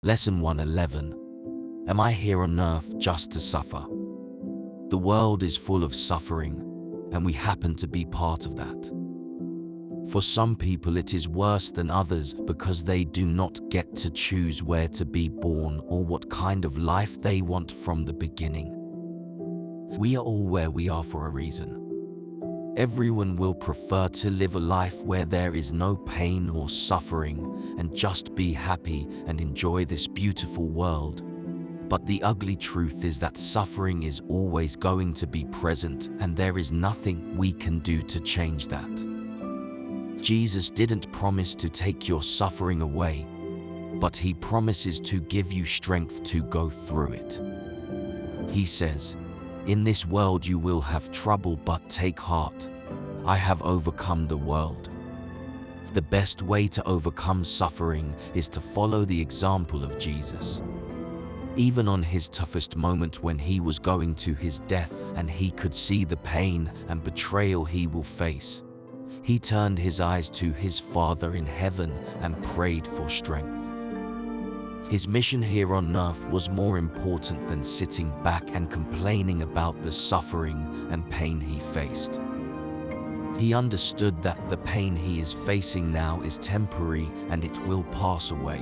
Lesson 111. Am I here on earth just to suffer? The world is full of suffering, and we happen to be part of that. For some people it is worse than others because they do not get to choose where to be born or what kind of life they want from the beginning. We are all where we are for a reason. Everyone will prefer to live a life where there is no pain or suffering and just be happy and enjoy this beautiful world. But the ugly truth is that suffering is always going to be present, and there is nothing we can do to change that. Jesus didn't promise to take your suffering away, but He promises to give you strength to go through it. He says, "In this world you will have trouble, but take heart. I have overcome the world." The best way to overcome suffering is to follow the example of Jesus. Even on His toughest moment, when He was going to His death and He could see the pain and betrayal He will face, He turned His eyes to His Father in heaven and prayed for strength. His mission here on earth was more important than sitting back and complaining about the suffering and pain He faced. He understood that the pain He is facing now is temporary and it will pass away.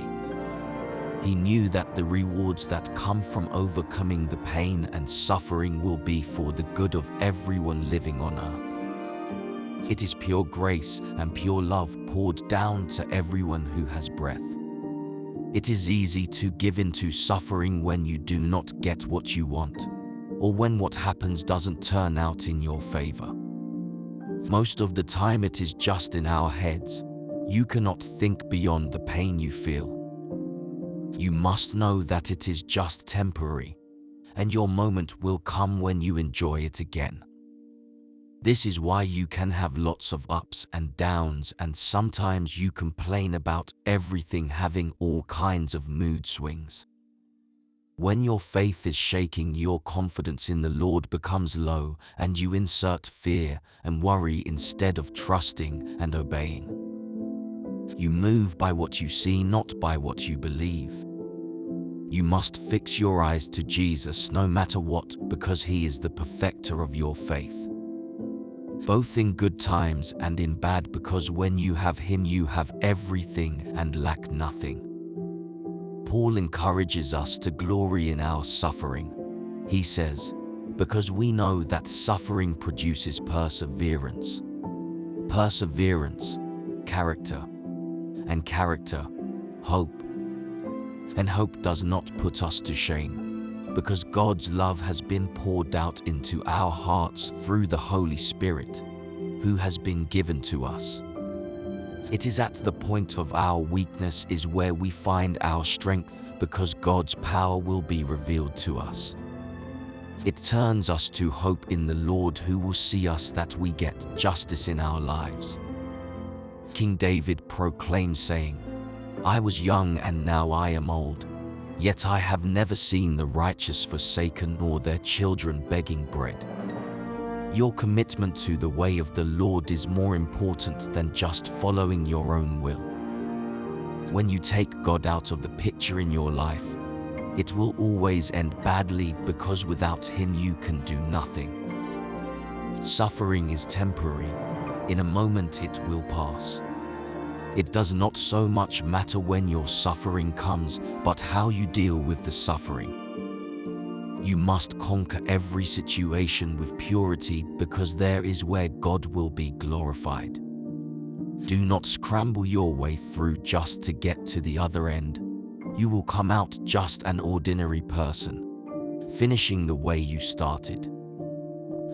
He knew that the rewards that come from overcoming the pain and suffering will be for the good of everyone living on earth. It is pure grace and pure love poured down to everyone who has breath. It is easy to give in to suffering when you do not get what you want, or when what happens doesn't turn out in your favor. Most of the time it is just in our heads. You cannot think beyond the pain you feel. You must know that it is just temporary, and your moment will come when you enjoy it again. This is why you can have lots of ups and downs, and sometimes you complain about everything, having all kinds of mood swings. When your faith is shaking, your confidence in the Lord becomes low, and you insert fear and worry instead of trusting and obeying. You move by what you see, not by what you believe. You must fix your eyes to Jesus no matter what, because He is the perfecter of your faith. Both in good times and in bad, because when you have Him you have everything and lack nothing. Paul encourages us to glory in our suffering. He says, "Because we know that suffering produces perseverance. Perseverance, character. And character, hope. And hope does not put us to shame, because God's love has been poured out into our hearts through the Holy Spirit, who has been given to us. It is at the point of our weakness is where we find our strength, because God's power will be revealed to us. It turns us to hope in the Lord, who will see us that we get justice in our lives. King David proclaimed, saying, "I was young and now I am old, yet I have never seen the righteous forsaken nor their children begging bread." Your commitment to the way of the Lord is more important than just following your own will. When you take God out of the picture in your life, it will always end badly, because without Him you can do nothing. Suffering is temporary. In a moment it will pass. It does not so much matter when your suffering comes, but how you deal with the suffering. You must conquer every situation with purity, because there is where God will be glorified. Do not scramble your way through just to get to the other end. You will come out just an ordinary person, finishing the way you started.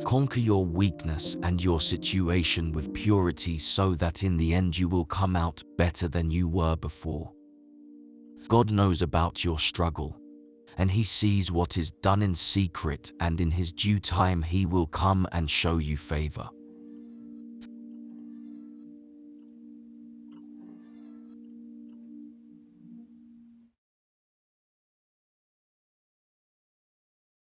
Conquer your weakness and your situation with purity, so that in the end you will come out better than you were before. God knows about your struggle, and He sees what is done in secret, and in His due time He will come and show you favor.